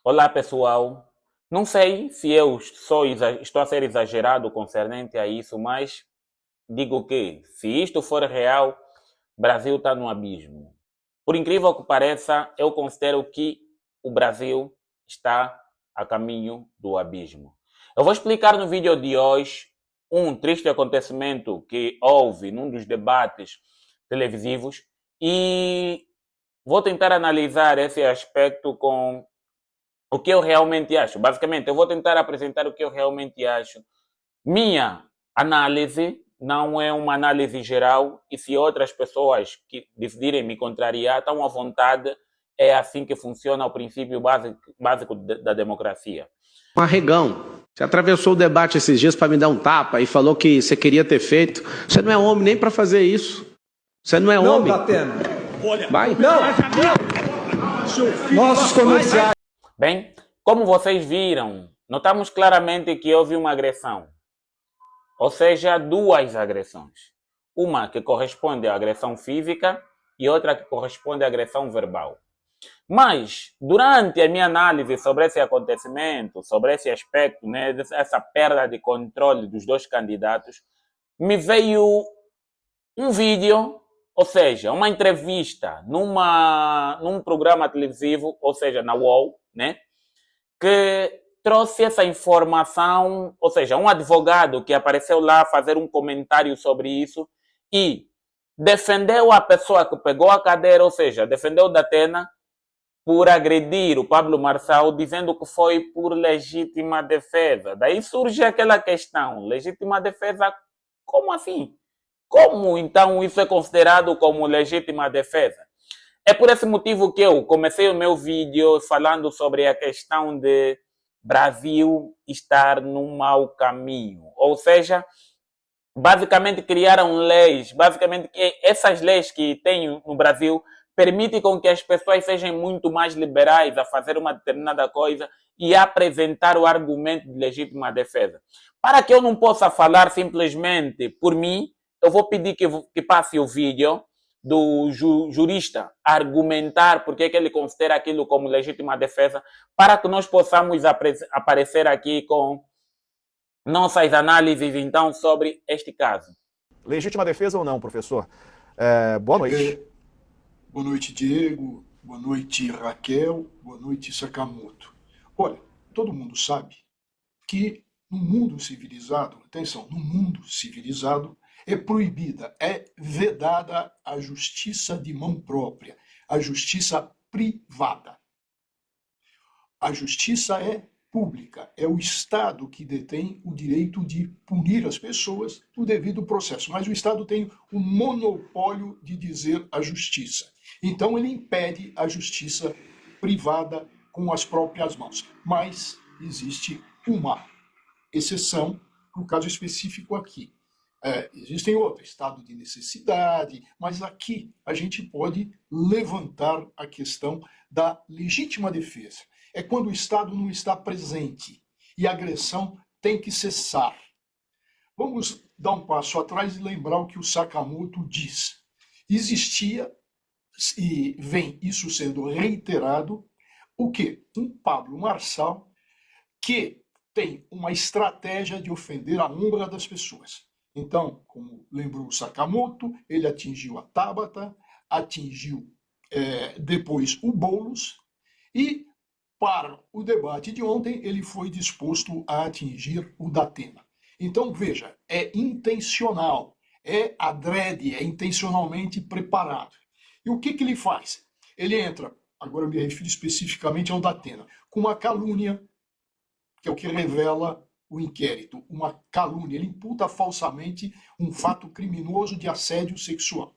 Olá, pessoal. Não sei se eu estou a ser exagerado concernente a isso, mas digo que, se isto for real, o Brasil está no abismo. Por incrível que pareça, eu considero que o Brasil está a caminho do abismo. Eu vou explicar no vídeo de hoje um triste acontecimento que houve num dos debates televisivos e vou tentar analisar esse aspecto com o que eu realmente acho. Basicamente, eu vou tentar apresentar o que eu realmente acho. Minha análise não é uma análise geral e se outras pessoas que decidirem me contrariar estão à vontade, é assim que funciona o princípio básico da democracia. Arregão, você atravessou o debate esses dias para me dar um tapa e falou que você queria ter feito. Você não é homem nem para fazer isso. Você não é homem. Não, Datena. Vai. Não. Nossos comerciais. Bem, como vocês viram, notamos claramente que houve uma agressão. Ou seja, duas agressões. Uma que corresponde à agressão física e outra que corresponde à agressão verbal. Mas, durante a minha análise sobre esse acontecimento, sobre esse aspecto, né, essa perda de controle dos dois candidatos, me veio um vídeo, ou seja, uma entrevista num programa televisivo, ou seja, na UOL, né, que trouxe essa informação, ou seja, um advogado que apareceu lá fazer um comentário sobre isso e defendeu a pessoa que pegou a cadeira, ou seja, defendeu o Datena por agredir o Pablo Marçal, dizendo que foi por legítima defesa. Daí surge aquela questão, legítima defesa, como assim? Como então isso é considerado como legítima defesa? É por esse motivo que eu comecei o meu vídeo falando sobre a questão de Brasil estar num mau caminho. Ou seja, basicamente criaram leis, basicamente essas leis que tem no Brasil permitem com que as pessoas sejam muito mais liberais a fazer uma determinada coisa e apresentar o argumento de legítima defesa. Para que eu não possa falar simplesmente por mim, eu vou pedir que passe o vídeo do jurista argumentar porque é que ele considera aquilo como legítima defesa, para que nós possamos aparecer aqui com nossas análises, então, sobre este caso. Legítima defesa ou não, professor? Boa noite. Boa noite, Diego. Boa noite, Raquel. Boa noite, Sakamoto. Olha, todo mundo sabe que no mundo civilizado, atenção, no mundo civilizado, é proibida, é vedada a justiça de mão própria, a justiça privada. A justiça é pública, é o Estado que detém o direito de punir as pessoas no devido processo, mas o Estado tem o monopólio de dizer a justiça. Então ele impede a justiça privada com as próprias mãos. Mas existe uma exceção no caso específico aqui. Existem outros, estado de necessidade, mas aqui a gente pode levantar a questão da legítima defesa. É quando o Estado não está presente e a agressão tem que cessar. Vamos dar um passo atrás e lembrar o que o Sakamoto diz. Existia, e vem isso sendo reiterado, o quê? Um Pablo Marçal que tem uma estratégia de ofender a honra das pessoas. Então, como lembrou o Sakamoto, ele atingiu a Tabata, atingiu depois o Boulos e, para o debate de ontem, ele foi disposto a atingir o Datena. Então, veja, é intencional, é adrede, é intencionalmente preparado. E o que ele faz? Ele entra, agora eu me refiro especificamente ao Datena, com uma calúnia, que é o que revela o inquérito, uma calúnia. Ele imputa falsamente um fato criminoso de assédio sexual.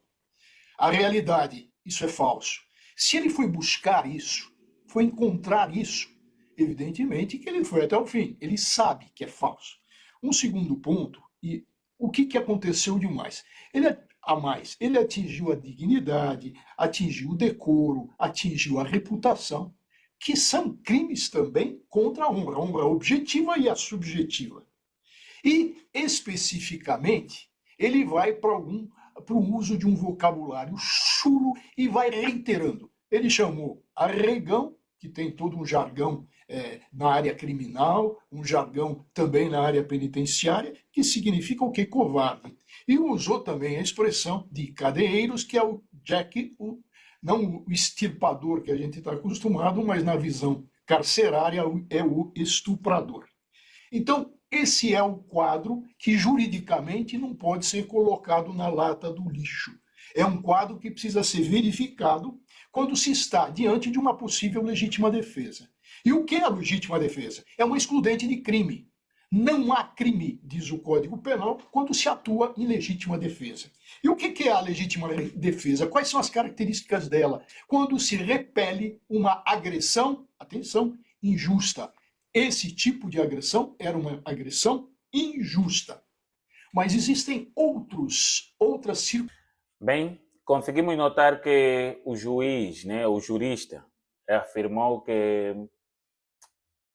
A realidade, isso é falso. Se ele foi buscar isso, foi encontrar isso, evidentemente que ele foi até o fim. Ele sabe que é falso. Um segundo ponto, e o que aconteceu demais? Ele atingiu a dignidade, atingiu o decoro, atingiu a reputação, que são crimes também contra a honra objetiva e a subjetiva. E, especificamente, ele vai para o uso de um vocabulário chulo e vai reiterando. Ele chamou arregão que tem todo um jargão na área criminal, um jargão também na área penitenciária, que significa o quê? Covarde. E usou também a expressão de cadeeiros, que é o Jack, não o extirpador que a gente está acostumado, mas na visão carcerária é o estuprador. Então, esse é o quadro que juridicamente não pode ser colocado na lata do lixo. É um quadro que precisa ser verificado quando se está diante de uma possível legítima defesa. E o que é a legítima defesa? É uma excludente de crime. Não há crime, diz o Código Penal, quando se atua em legítima defesa. E o que é a legítima defesa? Quais são as características dela? Quando se repele uma agressão, atenção, injusta. Esse tipo de agressão era uma agressão injusta. Mas existem outras circunstâncias. Bem, conseguimos notar que o juiz, né, o jurista, afirmou que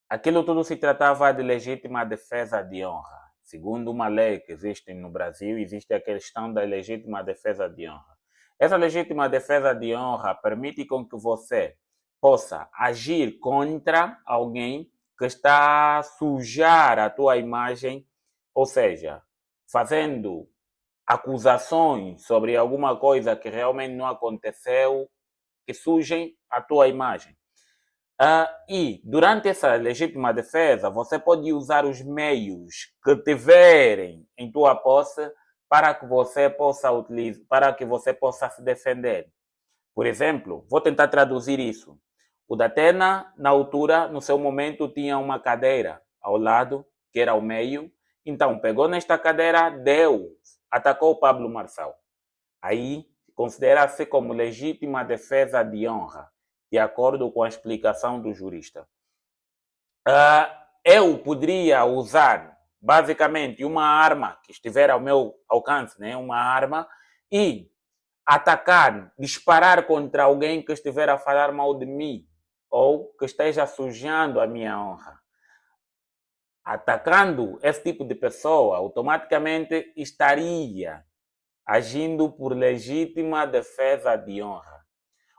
aquilo tudo se tratava de legítima defesa de honra. Segundo uma lei que existe no Brasil, existe a questão da legítima defesa de honra. Essa legítima defesa de honra permite com que você possa agir contra alguém que está a sujar a tua imagem, ou seja, fazendo acusações sobre alguma coisa que realmente não aconteceu, que sujem a tua imagem. E durante essa legítima defesa, você pode usar os meios que tiverem em tua posse para que você possa utilizar, para que você possa se defender. Por exemplo, vou tentar traduzir isso. O Datena, na altura, no seu momento, tinha uma cadeira ao lado, que era o meio. Então, pegou nesta cadeira, atacou o Pablo Marçal. Aí, considera-se como legítima defesa de honra, de acordo com a explicação do jurista. Eu poderia usar, basicamente, uma arma que estiver ao meu alcance, né? Uma arma, e atacar, disparar contra alguém que estiver a falar mal de mim ou que esteja sujando a minha honra. Atacando esse tipo de pessoa, automaticamente estaria agindo por legítima defesa de honra.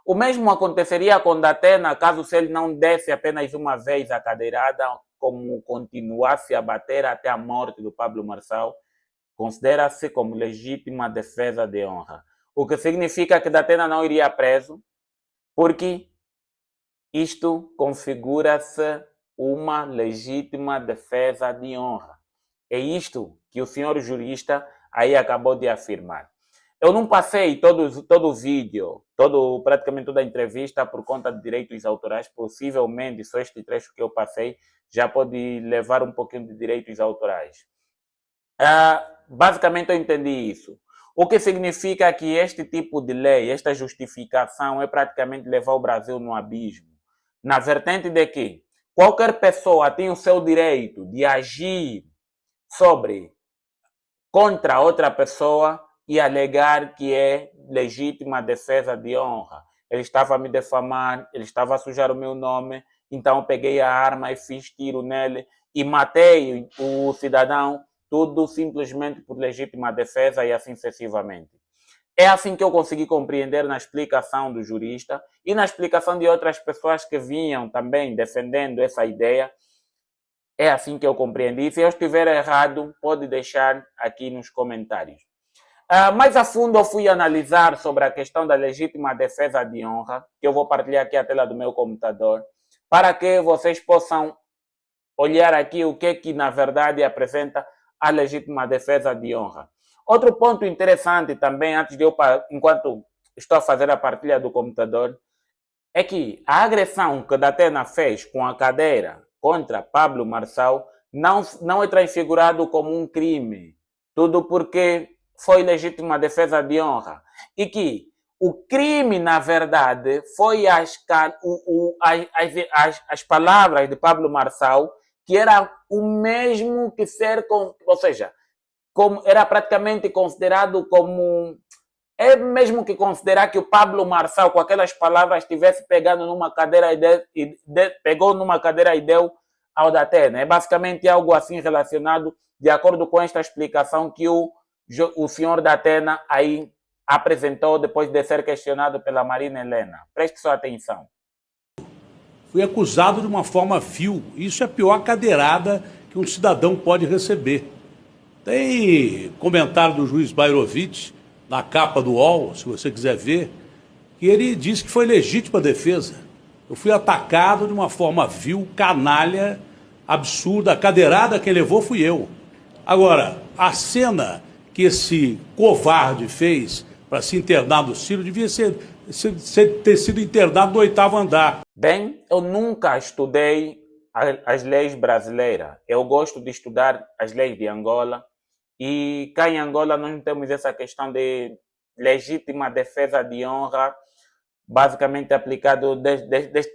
O mesmo aconteceria com Datena, caso se ele não desse apenas uma vez a cadeirada, como continuasse a bater até a morte do Pablo Marçal, considera-se como legítima defesa de honra. O que significa que Datena não iria preso, porque isto configura-se uma legítima defesa de honra. É isto que o senhor jurista aí acabou de afirmar. Eu não passei todo o vídeo, praticamente toda a entrevista por conta de direitos autorais. Possivelmente, só este trecho que eu passei já pode levar um pouquinho de direitos autorais. Basicamente, eu entendi isso. O que significa que este tipo de lei, esta justificação é praticamente levar o Brasil no abismo. Na vertente de que qualquer pessoa tem o seu direito de agir contra outra pessoa e alegar que é legítima defesa de honra. Ele estava a me defamar, ele estava a sujar o meu nome, então eu peguei a arma e fiz tiro nele e matei o cidadão, tudo simplesmente por legítima defesa e assim sucessivamente. É assim que eu consegui compreender na explicação do jurista e na explicação de outras pessoas que vinham também defendendo essa ideia. É assim que eu compreendi. Se eu estiver errado, pode deixar aqui nos comentários. Mais a fundo eu fui analisar sobre a questão da legítima defesa de honra, que eu vou partilhar aqui a tela do meu computador, para que vocês possam olhar aqui o que na verdade apresenta a legítima defesa de honra. Outro ponto interessante também, enquanto estou a fazer a partilha do computador, é que a agressão que Datena fez com a cadeira contra Pablo Marçal não é transfigurado como um crime. Tudo porque foi legítima defesa de honra. E que o crime, na verdade, foi as palavras de Pablo Marçal, que era o mesmo que ou seja, era praticamente considerado como... É mesmo que considerar que o Pablo Marçal, com aquelas palavras, estivesse pegando numa cadeira pegou numa cadeira e deu ao Datena. É basicamente algo assim relacionado, de acordo com esta explicação que o senhor Datena aí apresentou depois de ser questionado pela Marina Helena. Preste sua atenção. fui acusado de uma forma vil. Isso é a pior cadeirada que um cidadão pode receber. Tem comentário do juiz Bairovic, na capa do UOL, se você quiser ver, que ele disse que foi legítima defesa. Eu fui atacado de uma forma vil, canalha, absurda. A cadeirada quem levou fui eu. Agora, a cena que esse covarde fez para se internar no Ciro devia ter sido internado no 8º andar. Bem, eu nunca estudei as leis brasileiras. Eu gosto de estudar as leis de Angola. E cá em Angola nós não temos essa questão de legítima defesa de honra, basicamente aplicado deste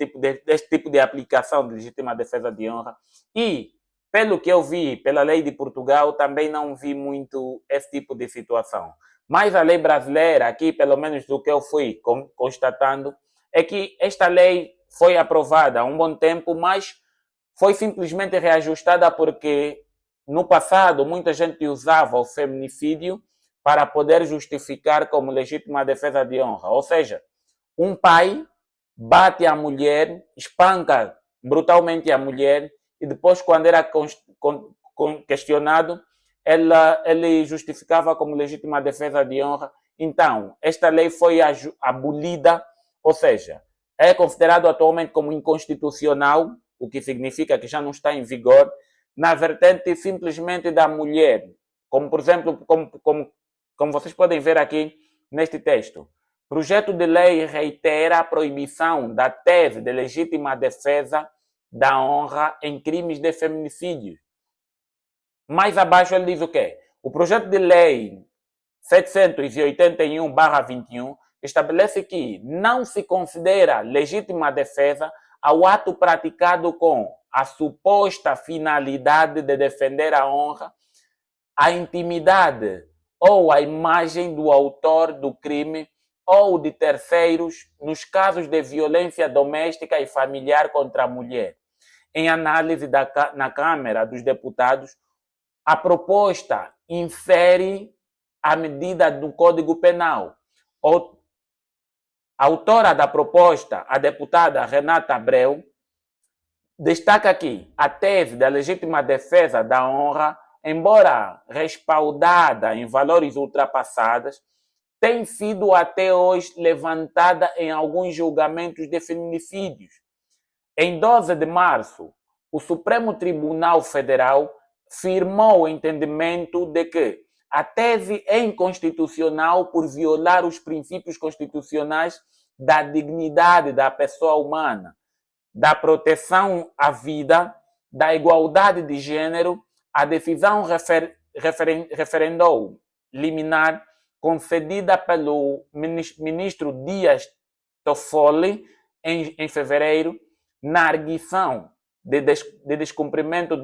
tipo de aplicação de legítima defesa de honra. E, pelo que eu vi, pela lei de Portugal, também não vi muito esse tipo de situação. Mas a lei brasileira, aqui, pelo menos do que eu fui constatando, é que esta lei foi aprovada há um bom tempo, mas foi simplesmente reajustada porque no passado muita gente usava o feminicídio para poder justificar como legítima defesa de honra. Ou seja, um pai bate a mulher, espanca brutalmente a mulher e depois, quando era questionado, ele justificava como legítima defesa de honra. Então, esta lei foi abolida, ou seja, é considerado atualmente como inconstitucional, o que significa que já não está em vigor, na vertente simplesmente da mulher. Como, por exemplo, como vocês podem ver aqui neste texto. Projeto de lei reitera a proibição da tese de legítima defesa da honra em crimes de feminicídio. Mais abaixo ele diz o quê? O projeto de lei 781/21 estabelece que não se considera legítima defesa ao ato praticado com a suposta finalidade de defender a honra, a intimidade ou a imagem do autor do crime ou de terceiros nos casos de violência doméstica e familiar contra a mulher. Em análise na Câmara dos Deputados, a proposta infere a medida do Código Penal. A autora da proposta, a deputada Renata Abreu, destaca aqui a tese da legítima defesa da honra, embora respaldada em valores ultrapassados, tem sido até hoje levantada em alguns julgamentos de feminicídios. Em 12 de março, o Supremo Tribunal Federal firmou o entendimento de que a tese é inconstitucional por violar os princípios constitucionais da dignidade da pessoa humana, da proteção à vida, da igualdade de gênero. A decisão referendou liminar concedida pelo ministro Dias Toffoli em fevereiro, na arguição de descumprimento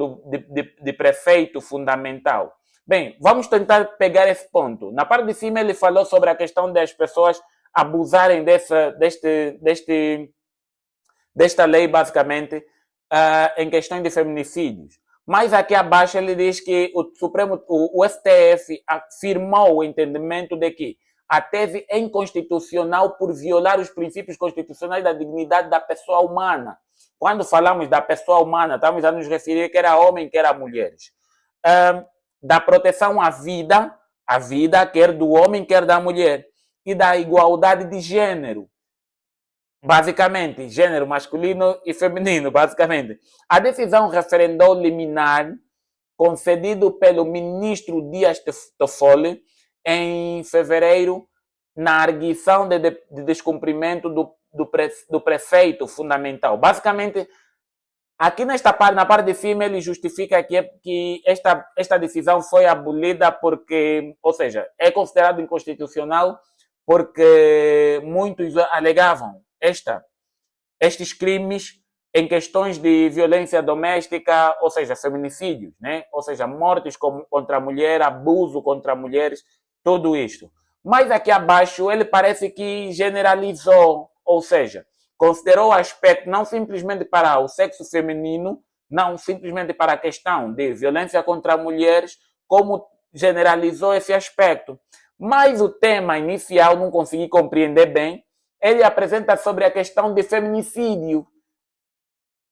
de preceito fundamental. Bem, vamos tentar pegar esse ponto. Na parte de cima ele falou sobre a questão das pessoas abusarem desta lei, basicamente, em questão de feminicídios. Mas aqui abaixo ele diz que o STF afirmou o entendimento de que a tese é inconstitucional por violar os princípios constitucionais da dignidade da pessoa humana. Quando falamos da pessoa humana, estamos a nos referir que era homem, que era mulheres. Da proteção à vida, quer do homem, quer da mulher. E da igualdade de gênero. Basicamente, gênero masculino e feminino, basicamente. A decisão referendou liminar, concedido pelo ministro Dias Toffoli, em fevereiro, na arguição de descumprimento do preceito fundamental. Basicamente, aqui na parte de cima, ele justifica que esta decisão foi abolida porque, ou seja, é considerado inconstitucional porque muitos alegavam estes crimes em questões de violência doméstica, ou seja, feminicídios, né? Ou seja, mortes contra a mulher, abuso contra mulheres, tudo isto. Mas aqui abaixo ele parece que generalizou, ou seja, considerou o aspecto não simplesmente para o sexo feminino, não simplesmente para a questão de violência contra mulheres, como generalizou esse aspecto. Mas o tema inicial não consegui compreender bem. Ele apresenta sobre a questão de feminicídio.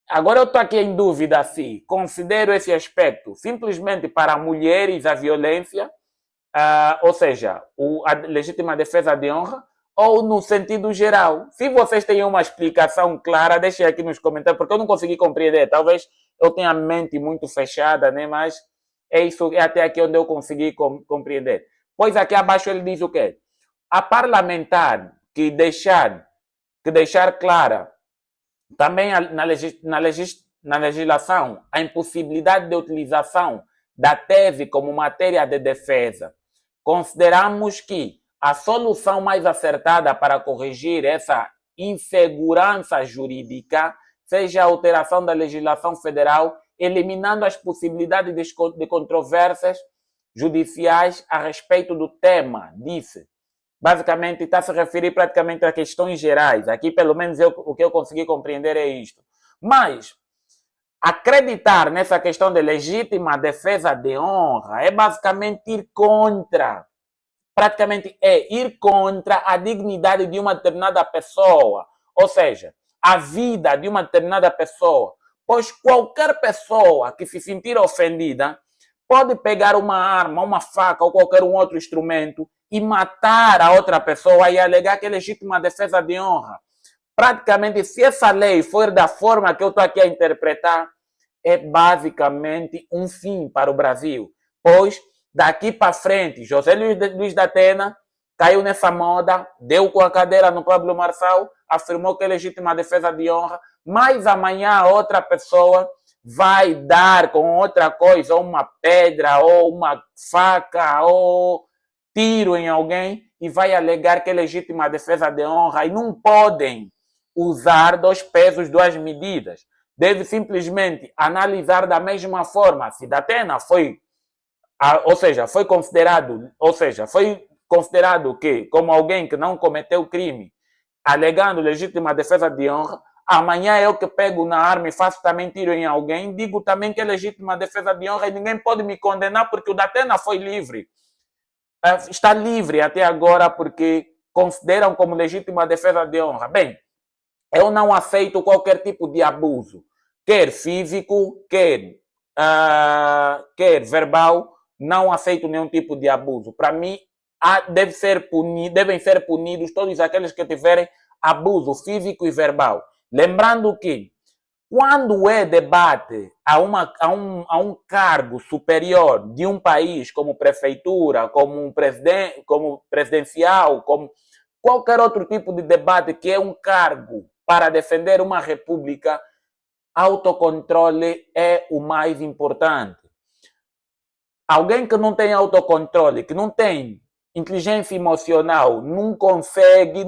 Agora eu estou aqui em dúvida se considero esse aspecto simplesmente para mulheres a violência, ou seja, a legítima defesa de honra, ou no sentido geral. Se vocês têm uma explicação clara, deixem aqui nos comentários, porque eu não consegui compreender. Talvez eu tenha a mente muito fechada, né? Mas é isso, é até aqui onde eu consegui compreender. Pois aqui abaixo ele diz o quê? A parlamentar que deixar clara também na legislação a impossibilidade de utilização da tese como matéria de defesa. Consideramos que a solução mais acertada para corrigir essa insegurança jurídica seja a alteração da legislação federal, eliminando as possibilidades de controvérsias judiciais a respeito do tema, disse. Basicamente, está a se referir praticamente a questões gerais. Aqui, pelo menos, o que eu consegui compreender é isto. Mas, acreditar nessa questão de legítima defesa de honra é basicamente ir contra, praticamente é ir contra a dignidade de uma determinada pessoa. Ou seja, a vida de uma determinada pessoa. Pois qualquer pessoa que se sentir ofendida pode pegar uma arma, uma faca ou qualquer outro instrumento e matar a outra pessoa e alegar que é legítima defesa de honra. Praticamente, se essa lei for da forma que eu estou aqui a interpretar, é basicamente um fim para o Brasil. Pois, daqui para frente, José Luiz da Atena caiu nessa moda, deu com a cadeira no Pablo Marçal, afirmou que é legítima defesa de honra, mas amanhã outra pessoa vai dar com outra coisa, ou uma pedra, ou uma faca, ou tiro em alguém e vai alegar que é legítima defesa de honra e não podem usar 2 pesos, 2 medidas. Deve simplesmente analisar da mesma forma se da Atena foi considerado que como alguém que não cometeu crime, alegando legítima defesa de honra, amanhã eu que pego na arma e faço também tiro em alguém, digo também que é legítima defesa de honra e ninguém pode me condenar porque o da Atena foi livre. Está livre até agora porque consideram como legítima defesa de honra. Bem, eu não aceito qualquer tipo de abuso, quer físico, quer verbal, não aceito nenhum tipo de abuso. Para mim, devem ser punidos todos aqueles que tiverem abuso físico e verbal. Lembrando que quando é debate a um cargo superior de um país, como prefeitura, como presidencial, como qualquer outro tipo de debate que é um cargo para defender uma república, autocontrole é o mais importante. Alguém que não tem autocontrole, que não tem inteligência emocional, não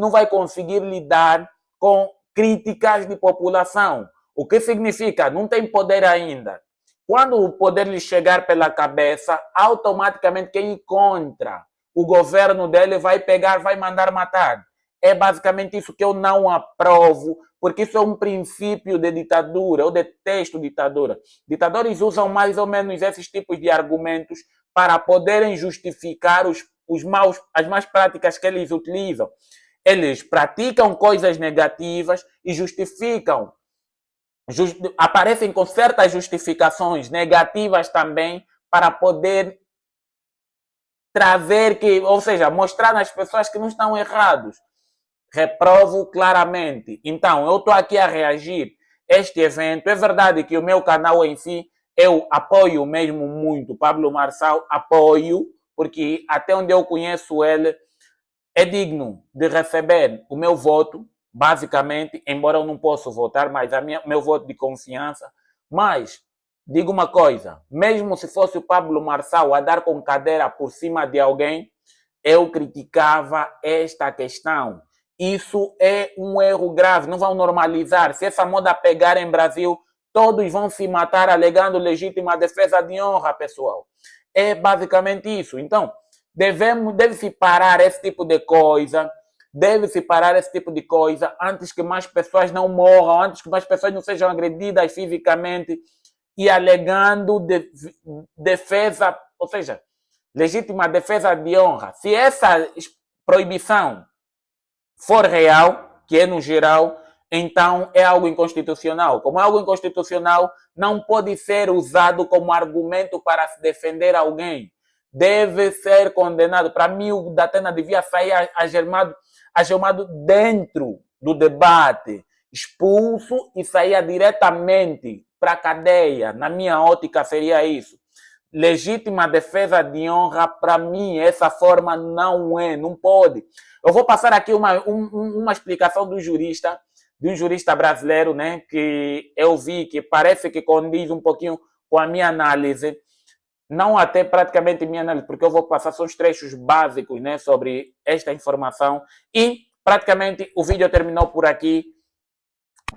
vai conseguir lidar com críticas de população. O que significa? Não tem poder ainda. Quando o poder lhe chegar pela cabeça, automaticamente quem encontra o governo dele vai pegar, vai mandar matar. É basicamente isso que eu não aprovo, porque isso é um princípio de ditadura. Eu detesto ditadura. Ditadores usam mais ou menos esses tipos de argumentos para poderem justificar as más práticas que eles utilizam. Eles praticam coisas negativas e justificam. Aparecem com certas justificações negativas também para poder trazer ou seja, mostrar nas pessoas que não estão errados. Reprovo claramente. Então, eu estou aqui a reagir a este evento. É verdade que o meu canal em si, eu apoio mesmo muito Pablo Marçal, apoio, porque até onde eu conheço ele, é digno de receber o meu voto, basicamente, embora eu não possa votar, mas meu voto de confiança. Mas, digo uma coisa, mesmo se fosse o Pablo Marçal a dar com cadeira por cima de alguém, eu criticava esta questão. Isso é um erro grave, não vão normalizar. Se essa moda pegar em Brasil, todos vão se matar alegando legítima defesa de honra, pessoal. É basicamente isso. Então, deve-se parar esse tipo de coisa, antes que mais pessoas não morram, antes que mais pessoas não sejam agredidas fisicamente e alegando defesa, ou seja, legítima defesa de honra. Se essa proibição for real, que é no geral, então é algo inconstitucional. Como é algo inconstitucional, não pode ser usado como argumento para se defender alguém. Deve ser condenado. Para mim, o Datena devia sair algemado dentro do debate, expulso e sair diretamente para a cadeia. Na minha ótica, seria isso. Legítima defesa de honra, para mim, essa forma não pode. Eu vou passar aqui uma explicação do jurista, de um jurista brasileiro, né, que eu vi que parece que condiz um pouquinho com a minha análise. Não até praticamente minha análise, porque eu vou passar só os trechos básicos, né, sobre esta informação. E praticamente o vídeo terminou por aqui.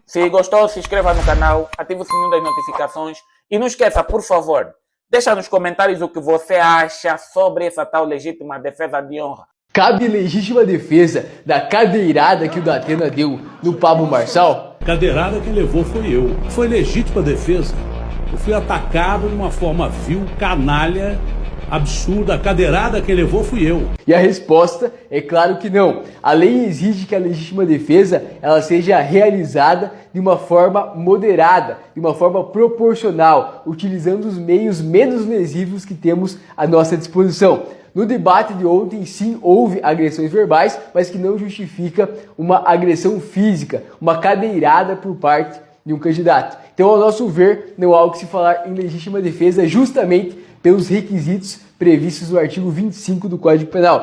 Se gostou, se inscreva no canal, ative o sininho das notificações e não esqueça, por favor, deixa nos comentários o que você acha sobre essa tal legítima defesa de honra. Cabe legítima defesa da cadeirada que o Datena deu no Pablo Marçal? A cadeirada que levou foi eu. Foi legítima defesa. Eu fui atacado de uma forma vil, canalha, absurda. A cadeirada que levou fui eu. E a resposta é claro que não. A lei exige que a legítima defesa ela seja realizada de uma forma moderada, de uma forma proporcional, utilizando os meios menos lesivos que temos à nossa disposição. No debate de ontem, sim, houve agressões verbais, mas que não justifica uma agressão física, uma cadeirada por parte de um candidato. Então, ao nosso ver, não há o que se falar em legítima defesa justamente pelos requisitos previstos no artigo 25 do Código Penal.